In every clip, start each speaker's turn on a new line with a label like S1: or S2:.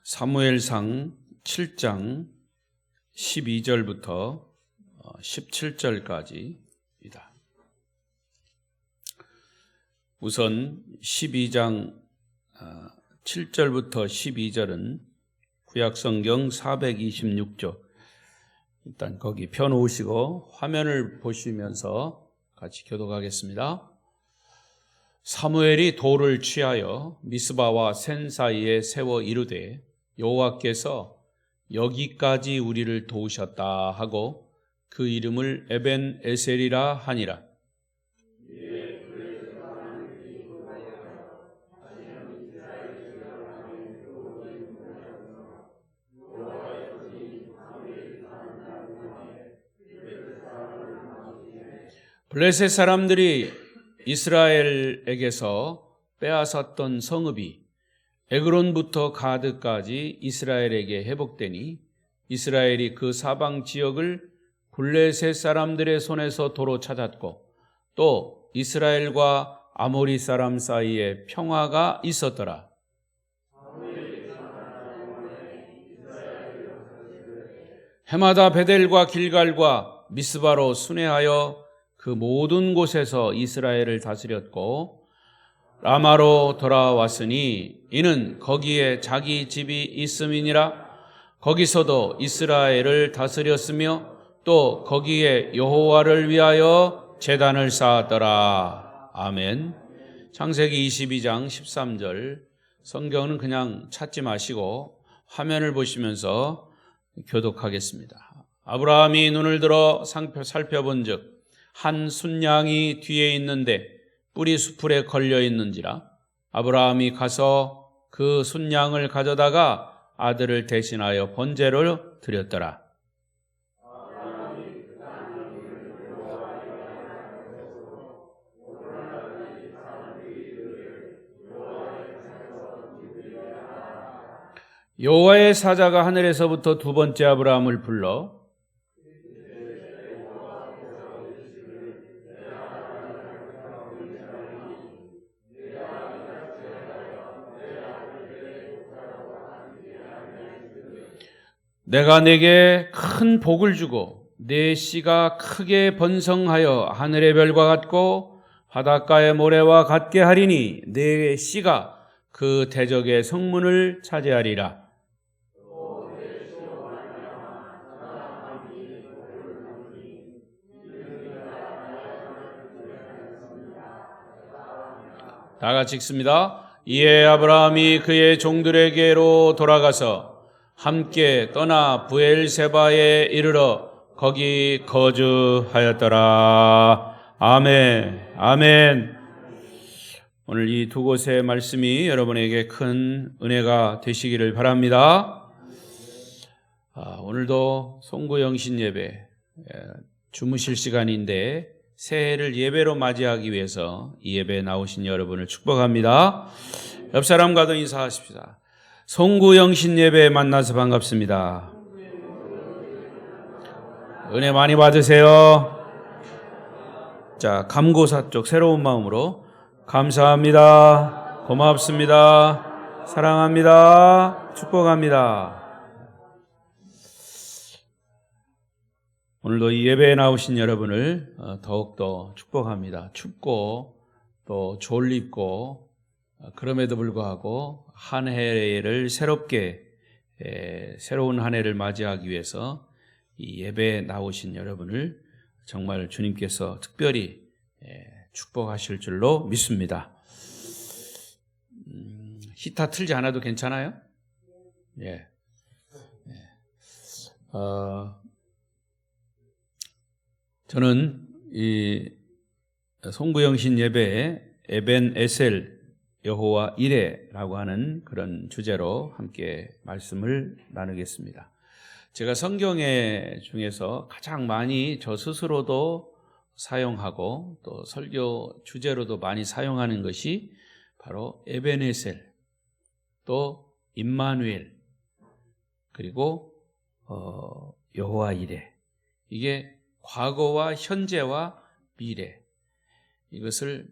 S1: 사무엘상 7장 12절부터 17절까지입니다. 우선 12장 7절부터 12절은 구약성경 426조, 일단 거기 펴놓으시고 화면을 보시면서 같이 교독하겠습니다. 사무엘이 돌을 취하여 미스바와 센 사이에 세워 이르되 여호와께서 여기까지 우리를 도우셨다 하고 그 이름을 에벤 에셀이라 하니라. 블레셋 사람들이 이스라엘에게서 빼앗았던 성읍이 에그론부터 가드까지 이스라엘에게 회복되니 이스라엘이 그 사방 지역을 블레셋 사람들의 손에서 도로 찾았고 또 이스라엘과 아모리 사람 사이에 평화가 있었더라. 해마다 베델과 길갈과 미스바로 순회하여 그 모든 곳에서 이스라엘을 다스렸고 라마로 돌아왔으니 이는 거기에 자기 집이 있음이니라. 거기서도 이스라엘을 다스렸으며 또 거기에 여호와를 위하여 제단을 쌓았더라. 아멘. 창세기 22장 13절 성경은 그냥 찾지 마시고 화면을 보시면서 교독하겠습니다. 아브라함이 눈을 들어 살펴본즉 한 순양이 뒤에 있는데 뿌리 수풀에 걸려 있는지라. 아브라함이 가서 그 순양을 가져다가 아들을 대신하여 번제를 드렸더라. 여호와의 사자가 하늘에서부터 두 번째 아브라함을 불러 내가 네게 큰 복을 주고 네 씨가 크게 번성하여 하늘의 별과 같고 바닷가의 모래와 같게 하리니 네 씨가 그 대적의 성문을 차지하리라. 다 같이 읽습니다. 이에 아브라함이 그의 종들에게로 돌아가서 함께 떠나 브엘세바에 이르러 거기 거주하였더라. 아멘. 아멘. 오늘 이 두 곳의 말씀이 여러분에게 큰 은혜가 되시기를 바랍니다. 오늘도 송구영신 예배 주무실 시간인데 새해를 예배로 맞이하기 위해서 이 예배에 나오신 여러분을 축복합니다. 옆 사람과도 인사하십시다. 송구영신 예배에 만나서 반갑습니다. 은혜 많이 받으세요. 자, 감고사 쪽 새로운 마음으로 감사합니다. 고맙습니다. 사랑합니다. 축복합니다. 오늘도 이 예배에 나오신 여러분을 더욱더 축복합니다. 춥고 또 졸립고 그럼에도 불구하고 한 해를 새롭게 새로운 한 해를 맞이하기 위해서 이 예배에 나오신 여러분을 정말 주님께서 특별히 축복하실 줄로 믿습니다. 히터 틀지 않아도 괜찮아요? 예. 저는 이 송구영신 예배에 에벤 에셀 여호와 이레라고 하는 그런 주제로 함께 말씀을 나누겠습니다. 제가 성경에 중에서 가장 많이 저 스스로도 사용하고 또 설교 주제로도 많이 사용하는 것이 바로 에벤 에셀, 또 임마누엘, 그리고 여호와 이레. 이게 과거와 현재와 미래, 이것을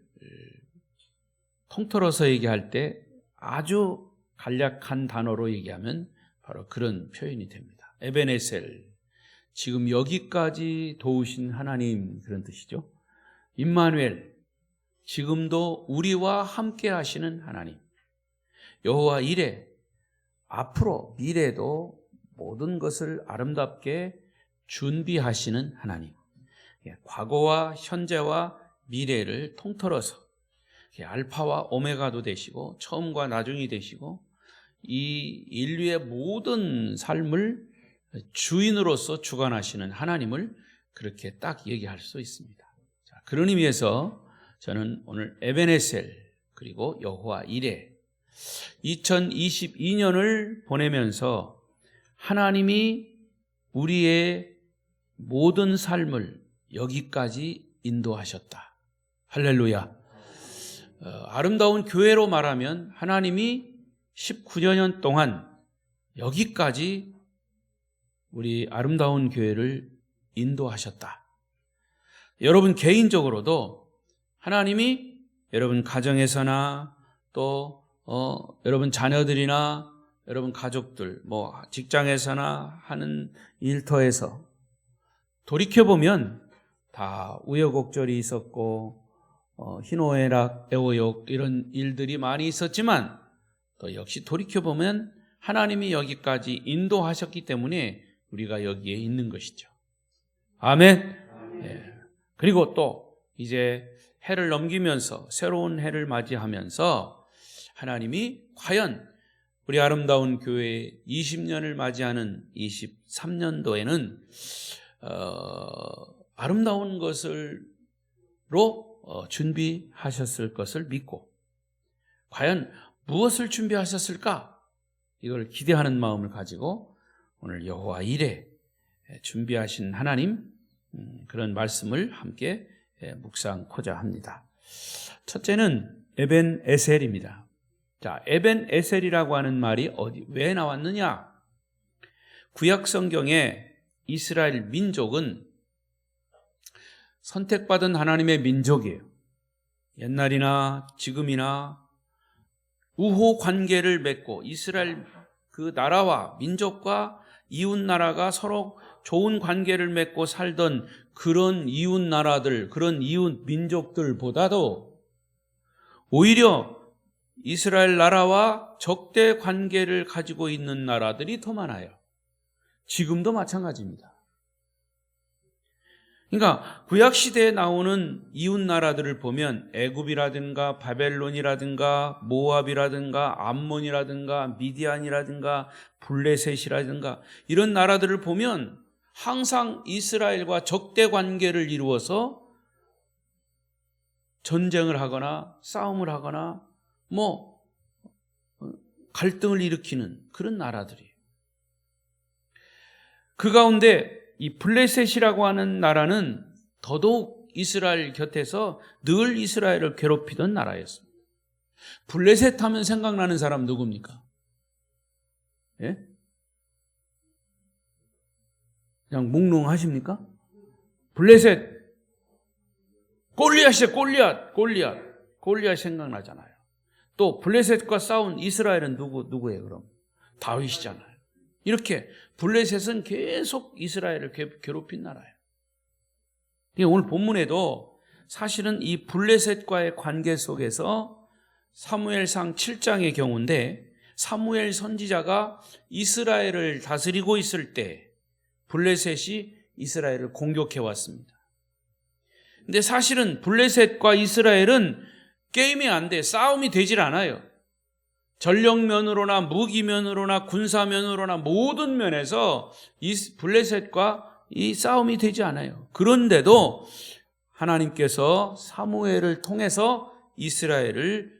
S1: 통틀어서 얘기할 때 아주 간략한 단어로 얘기하면 바로 그런 표현이 됩니다. 에베네셀, 지금 여기까지 도우신 하나님, 그런 뜻이죠. 임마누엘, 지금도 우리와 함께 하시는 하나님. 여호와 이레, 앞으로 미래도 모든 것을 아름답게 준비하시는 하나님. 과거와 현재와 미래를 통틀어서 알파와 오메가도 되시고 처음과 나중이 되시고 이 인류의 모든 삶을 주인으로서 주관하시는 하나님을 그렇게 딱 얘기할 수 있습니다. 자, 그런 의미에서 저는 오늘 에베네셀 그리고 여호와 이레 2022년을 보내면서 하나님이 우리의 모든 삶을 여기까지 인도하셨다. 할렐루야. 아름다운 교회로 말하면 하나님이 19년 동안 여기까지 우리 아름다운 교회를 인도하셨다. 여러분 개인적으로도 하나님이 여러분 가정에서나 또 여러분 자녀들이나 여러분 가족들, 직장에서나 하는 일터에서 돌이켜보면 다 우여곡절이 있었고 희노애락, 애호욕 이런 일들이 많이 있었지만 또 역시 돌이켜보면 하나님이 여기까지 인도하셨기 때문에 우리가 여기에 있는 것이죠. 아멘. 예. 그리고 또 이제 해를 넘기면서 새로운 해를 맞이하면서 하나님이 과연 우리 아름다운 교회 20년을 맞이하는 23년도에는 아름다운 것으로 준비하셨을 것을 믿고 과연 무엇을 준비하셨을까? 이걸 기대하는 마음을 가지고 오늘 여호와 이레 준비하신 하나님 그런 말씀을 함께 묵상하고자 합니다. 첫째는 에벤에셀입니다. 자, 에벤에셀이라고 하는 말이 왜 나왔느냐? 구약 성경에 이스라엘 민족은 선택받은 하나님의 민족이에요. 옛날이나 지금이나 우호 관계를 맺고 이스라엘 그 나라와 민족과 이웃 나라가 서로 좋은 관계를 맺고 살던 그런 이웃 나라들, 그런 이웃 민족들보다도 오히려 이스라엘 나라와 적대 관계를 가지고 있는 나라들이 더 많아요. 지금도 마찬가지입니다. 그러니까 구약시대에 나오는 이웃 나라들을 보면 애굽이라든가 바벨론이라든가 모압이라든가 암몬이라든가 미디안이라든가 블레셋이라든가 이런 나라들을 보면 항상 이스라엘과 적대 관계를 이루어서 전쟁을 하거나 싸움을 하거나 갈등을 일으키는 그런 나라들이에요. 그 가운데 이 블레셋이라고 하는 나라는 더더욱 이스라엘 곁에서 늘 이스라엘을 괴롭히던 나라였습니다. 블레셋 하면 생각나는 사람 누굽니까? 예? 그냥 몽롱하십니까? 블레셋 골리앗이에요. 골리앗 생각나잖아요. 또 블레셋과 싸운 이스라엘은 누구예요 그럼? 다윗이잖아요. 이렇게 블레셋은 계속 이스라엘을 괴롭힌 나라예요. 오늘 본문에도 사실은 이 블레셋과의 관계 속에서 사무엘상 7장의 경우인데 사무엘 선지자가 이스라엘을 다스리고 있을 때 블레셋이 이스라엘을 공격해 왔습니다. 근데 사실은 블레셋과 이스라엘은 게임이 안 돼. 싸움이 되질 않아요. 전력면으로나 무기면으로나 군사면으로나 모든 면에서 이 블레셋과 이 싸움이 되지 않아요. 그런데도 하나님께서 사무엘을 통해서 이스라엘을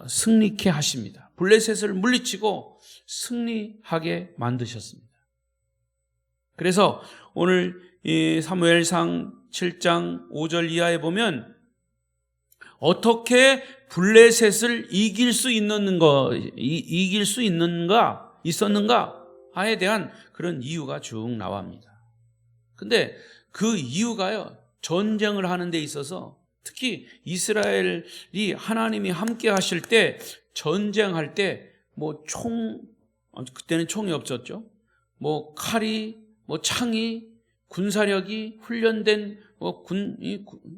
S1: 승리케 하십니다. 블레셋을 물리치고 승리하게 만드셨습니다. 그래서 오늘 이 사무엘상 7장 5절 이하에 보면 어떻게 블레셋을 이길 수 있었는가에 대한 그런 이유가 쭉 나옵니다. 근데 그 이유가요, 전쟁을 하는 데 있어서 특히 이스라엘이 하나님이 함께 하실 때 전쟁할 때 뭐 그때는 총이 없었죠. 뭐 칼이, 뭐 창이, 군사력이 훈련된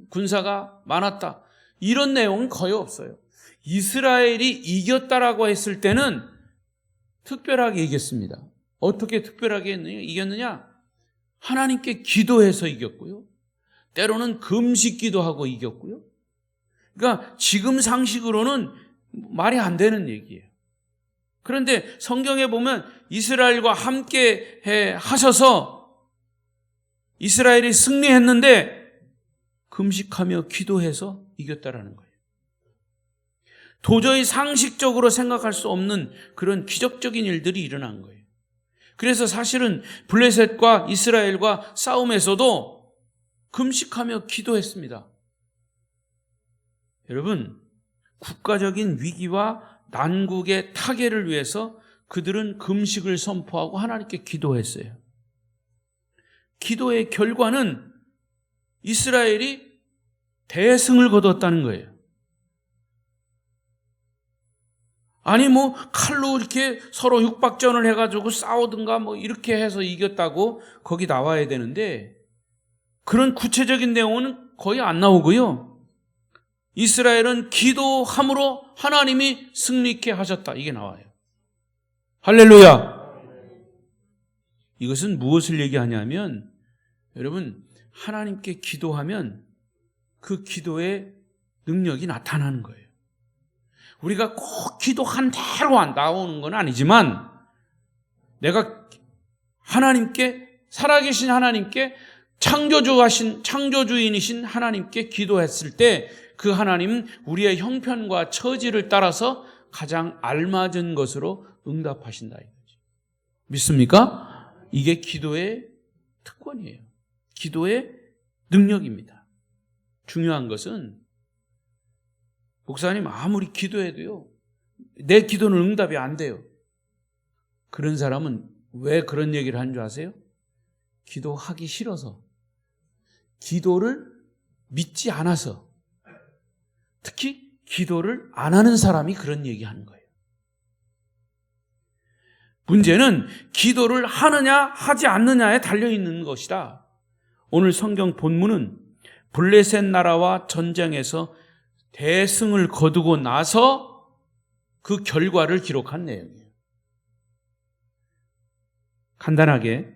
S1: 군사가 많았다. 이런 내용은 거의 없어요. 이스라엘이 이겼다라고 했을 때는 특별하게 이겼습니다. 어떻게 특별하게 이겼느냐? 하나님께 기도해서 이겼고요. 때로는 금식 기도하고 이겼고요. 그러니까 지금 상식으로는 말이 안 되는 얘기예요. 그런데 성경에 보면 이스라엘과 함께 하셔서 이스라엘이 승리했는데 금식하며 기도해서 이겼다라는 거예요. 도저히 상식적으로 생각할 수 없는 그런 기적적인 일들이 일어난 거예요. 그래서 사실은 블레셋과 이스라엘과 싸움에서도 금식하며 기도했습니다. 여러분, 국가적인 위기와 난국의 타개를 위해서 그들은 금식을 선포하고 하나님께 기도했어요. 기도의 결과는 이스라엘이 대승을 거뒀다는 거예요. 아니 뭐 칼로 이렇게 서로 육박전을 해가지고 싸우든가 뭐 이렇게 해서 이겼다고 거기 나와야 되는데 그런 구체적인 내용은 거의 안 나오고요. 이스라엘은 기도함으로 하나님이 승리케 하셨다. 이게 나와요. 할렐루야. 이것은 무엇을 얘기하냐면 여러분, 하나님께 기도하면 그 기도의 능력이 나타나는 거예요. 우리가 꼭 기도한 대로 나오는 건 아니지만 내가 하나님께, 살아계신 하나님께, 창조주인이신 하나님께 기도했을 때 그 하나님은 우리의 형편과 처지를 따라서 가장 알맞은 것으로 응답하신다 이거죠. 믿습니까? 이게 기도의 특권이에요. 기도의 능력입니다. 중요한 것은 목사님 아무리 기도해도요, 내 기도는 응답이 안 돼요. 그런 사람은 왜 그런 얘기를 하는 줄 아세요? 기도하기 싫어서, 기도를 믿지 않아서, 특히 기도를 안 하는 사람이 그런 얘기하는 거예요. 문제는 기도를 하느냐 하지 않느냐에 달려있는 것이다. 오늘 성경 본문은 블레셋 나라와 전쟁에서 대승을 거두고 나서 그 결과를 기록한 내용이에요. 간단하게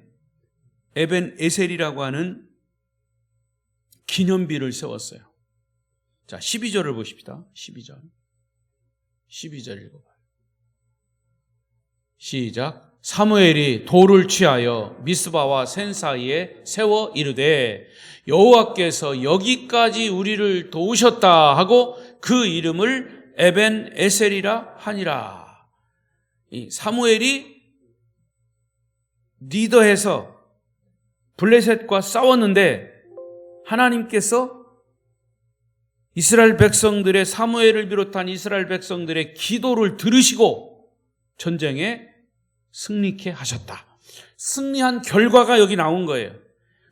S1: 에벤 에셀이라고 하는 기념비를 세웠어요. 자, 12절을 보십시다. 12절 읽어봐요. 시작. 사무엘이 돌을 취하여 미스바와 센 사이에 세워 이르되 여호와께서 여기까지 우리를 도우셨다 하고 그 이름을 에벤 에셀이라 하니라. 이 사무엘이 리더해서 블레셋과 싸웠는데 하나님께서 이스라엘 백성들의, 사무엘을 비롯한 이스라엘 백성들의 기도를 들으시고 전쟁에 승리케 하셨다. 승리한 결과가 여기 나온 거예요.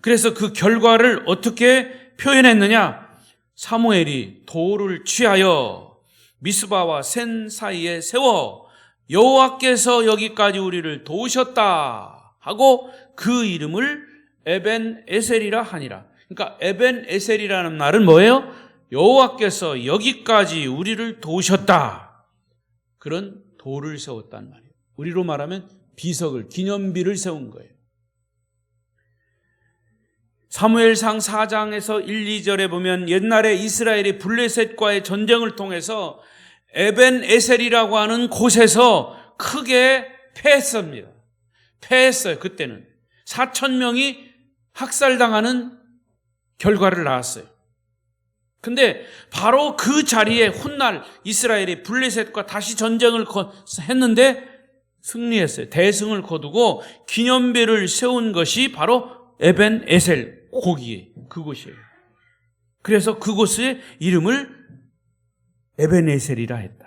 S1: 그래서 그 결과를 어떻게 표현했느냐? 사무엘이 돌을 취하여 미스바와 센 사이에 세워 여호와께서 여기까지 우리를 도우셨다 하고 그 이름을 에벤 에셀이라 하니라. 그러니까 에벤 에셀이라는 말은 뭐예요? 여호와께서 여기까지 우리를 도우셨다. 그런 돌을 세웠단 말이에요. 우리로 말하면 비석을, 기념비를 세운 거예요. 사무엘상 4장에서 1, 2절에 보면 옛날에 이스라엘이 블레셋과의 전쟁을 통해서 에벤 에셀이라고 하는 곳에서 크게 패했습니다. 패했어요. 그때는 4,000명이 학살당하는 결과를 낳았어요. 근데 바로 그 자리에 훗날 이스라엘이 블레셋과 다시 전쟁을 했는데 승리했어요. 대승을 거두고 기념비를 세운 것이 바로 에벤 에셀, 거기에, 그곳이에요. 그래서 그곳의 이름을 에벤 에셀이라 했다.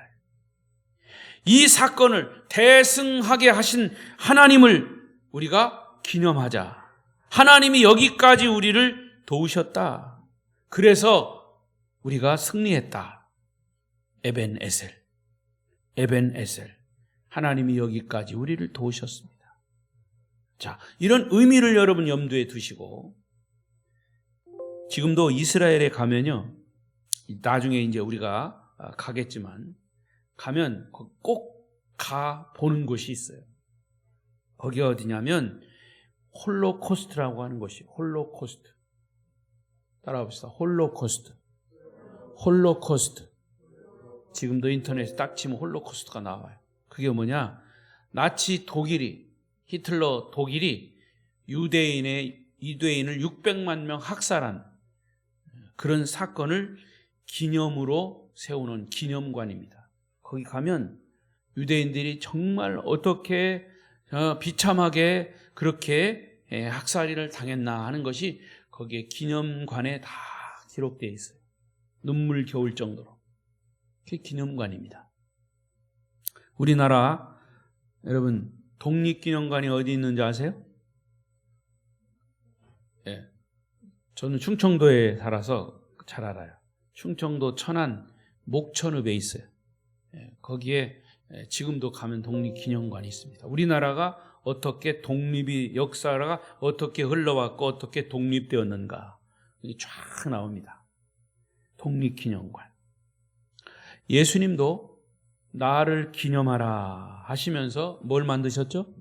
S1: 이 사건을 대승하게 하신 하나님을 우리가 기념하자. 하나님이 여기까지 우리를 도우셨다. 그래서 우리가 승리했다. 에벤 에셀. 에벤 에셀. 하나님이 여기까지 우리를 도우셨습니다. 자, 이런 의미를 여러분 염두에 두시고, 지금도 이스라엘에 가면요, 나중에 이제 우리가 가겠지만, 가면 꼭 가 보는 곳이 있어요. 거기가 어디냐면 홀로코스트라고 하는 곳이, 홀로코스트. 따라봅시다. 홀로코스트. 홀로코스트. 지금도 인터넷에 딱 치면 홀로코스트가 나와요. 그게 뭐냐? 나치 독일이, 히틀러 독일이 유대인을 600만 명 학살한 그런 사건을 기념으로 세우는 기념관입니다. 거기 가면 유대인들이 정말 어떻게 비참하게 그렇게 학살을 당했나 하는 것이 거기에 기념관에 다 기록되어 있어요. 눈물 겨울 정도로. 그게 기념관입니다. 우리나라 여러분 독립기념관이 어디 있는지 아세요? 예, 저는 충청도에 살아서 잘 알아요. 충청도 천안 목천읍에 있어요. 예, 거기에 지금도 가면 독립기념관이 있습니다. 우리나라가 어떻게 역사가 어떻게 흘러왔고 어떻게 독립되었는가 이게 쫙 나옵니다. 독립기념관. 예수님도 나를 기념하라 하시면서 뭘 만드셨죠?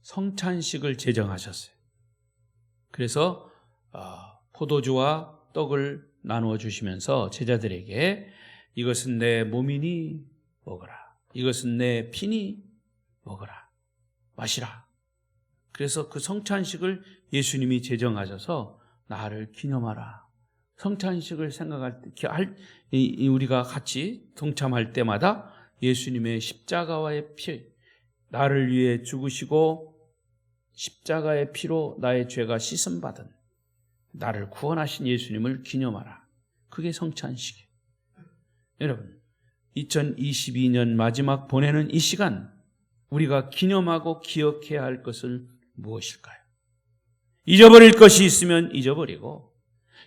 S1: 성찬식을 제정하셨어요. 그래서 포도주와 떡을 나누어 주시면서 제자들에게 이것은 내 몸이니 먹어라. 이것은 내 피니 먹어라. 마시라. 그래서 그 성찬식을 예수님이 제정하셔서 나를 기념하라. 성찬식을 생각할 때, 우리가 같이 동참할 때마다 예수님의 십자가와의 피, 나를 위해 죽으시고 십자가의 피로 나의 죄가 씻음받은 나를 구원하신 예수님을 기념하라. 그게 성찬식이에요. 여러분, 2022년 마지막 보내는 이 시간 우리가 기념하고 기억해야 할 것은 무엇일까요? 잊어버릴 것이 있으면 잊어버리고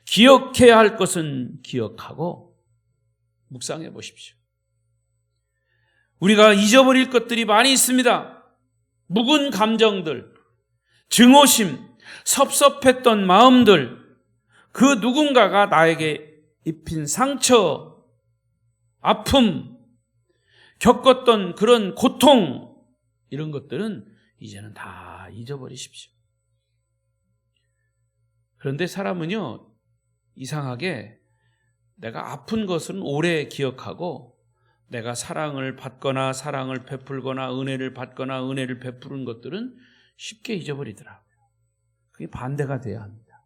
S1: 기억해야 할 것은 기억하고 묵상해 보십시오. 우리가 잊어버릴 것들이 많이 있습니다. 묵은 감정들, 증오심, 섭섭했던 마음들, 그 누군가가 나에게 입힌 상처, 아픔, 겪었던 그런 고통, 이런 것들은 이제는 다 잊어버리십시오. 그런데 사람은요, 이상하게 내가 아픈 것은 오래 기억하고 내가 사랑을 받거나 사랑을 베풀거나 은혜를 받거나 은혜를 베푸는 것들은 쉽게 잊어버리더라고요. 그게 반대가 돼야 합니다.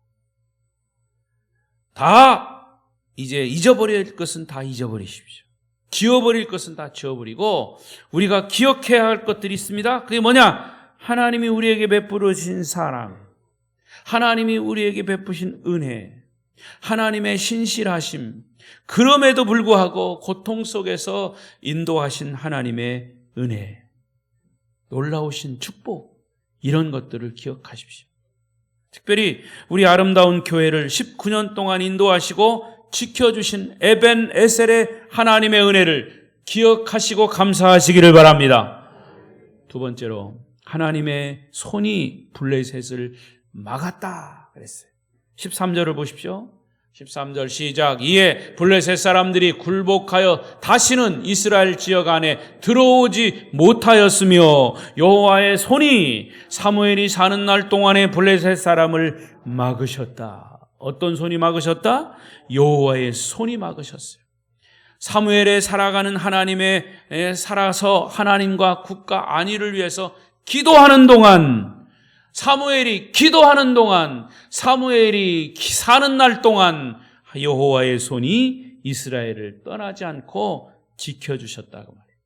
S1: 다 이제 잊어버릴 것은 다 잊어버리십시오. 지워버릴 것은 다 지워버리고 우리가 기억해야 할 것들이 있습니다. 그게 뭐냐? 하나님이 우리에게 베풀으신 사랑, 하나님이 우리에게 베푸신 은혜, 하나님의 신실하심, 그럼에도 불구하고 고통 속에서 인도하신 하나님의 은혜, 놀라우신 축복, 이런 것들을 기억하십시오. 특별히 우리 아름다운 교회를 19년 동안 인도하시고 지켜주신 에벤 에셀의 하나님의 은혜를 기억하시고 감사하시기를 바랍니다. 두 번째로 하나님의 손이 블레셋을 막았다 그랬어요. 13절을 보십시오. 13절 시작. 이에 블레셋 사람들이 굴복하여 다시는 이스라엘 지역 안에 들어오지 못하였으며 여호와의 손이 사무엘이 사는 날 동안에 블레셋 사람을 막으셨다. 어떤 손이 막으셨다? 여호와의 손이 막으셨어요. 사무엘의 살아가는 하나님의 살아서 하나님과 국가 안위를 위해서 기도하는 동안, 사무엘이 기도하는 동안, 사무엘이 사는 날 동안 여호와의 손이 이스라엘을 떠나지 않고 지켜주셨다고 말해요.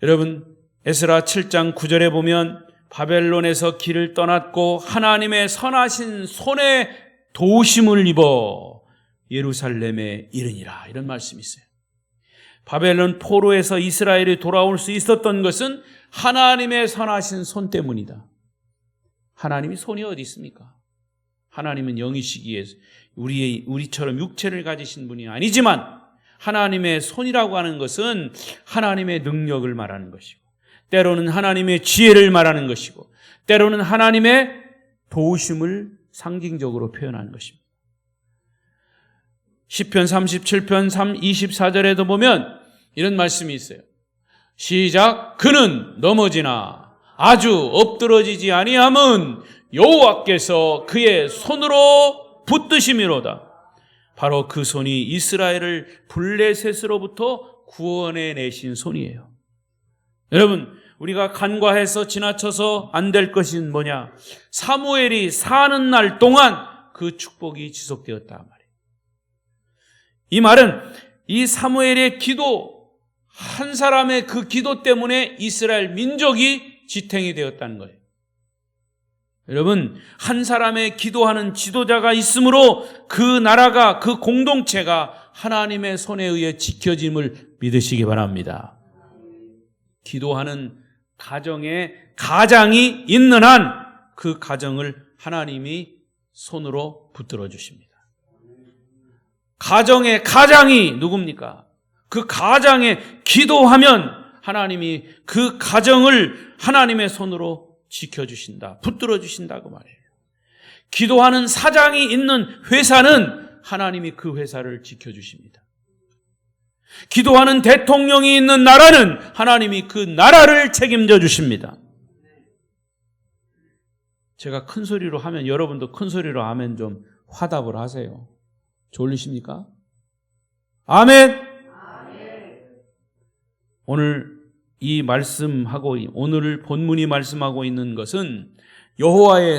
S1: 여러분, 에스라 7장 9절에 보면 바벨론에서 길을 떠났고 하나님의 선하신 손에 도우심을 입어 예루살렘에 이르니라, 이런 말씀이 있어요. 바벨론 포로에서 이스라엘이 돌아올 수 있었던 것은 하나님의 선하신 손 때문이다. 하나님이 손이 어디 있습니까? 하나님은 영이시기에 우리처럼 육체를 가지신 분이 아니지만 하나님의 손이라고 하는 것은 하나님의 능력을 말하는 것이고, 때로는 하나님의 지혜를 말하는 것이고, 때로는 하나님의 도우심을 상징적으로 표현하는 것입니다. 시편 37편 24절에도 보면 이런 말씀이 있어요. 시작. 그는 넘어지나 아주 엎드러지지 아니함은 여호와께서 그의 손으로 붙드심이로다. 바로 그 손이 이스라엘을 블레셋으로부터 구원해 내신 손이에요. 여러분, 우리가 간과해서 지나쳐서 안 될 것은 뭐냐? 사무엘이 사는 날 동안 그 축복이 지속되었다 말이에요. 이 말은 이 사무엘의 기도, 한 사람의 그 기도 때문에 이스라엘 민족이 지탱이 되었다는 거예요. 여러분, 한 사람의 기도하는 지도자가 있으므로 그 나라가, 그 공동체가 하나님의 손에 의해 지켜짐을 믿으시기 바랍니다. 기도하는 가정에 가장이 있는 한 그 가정을 하나님이 손으로 붙들어 주십니다. 가정의 가장이 누굽니까? 그 가장에 기도하면 하나님이 그 가정을 하나님의 손으로 지켜주신다, 붙들어 주신다고 말해요. 기도하는 사장이 있는 회사는 하나님이 그 회사를 지켜주십니다. 기도하는 대통령이 있는 나라는 하나님이 그 나라를 책임져 주십니다. 제가 큰 소리로 하면 여러분도 큰 소리로 아멘 좀 화답을 하세요. 졸리십니까? 아멘. 오늘 이 말씀하고, 오늘 본문이 말씀하고 있는 것은 여호와의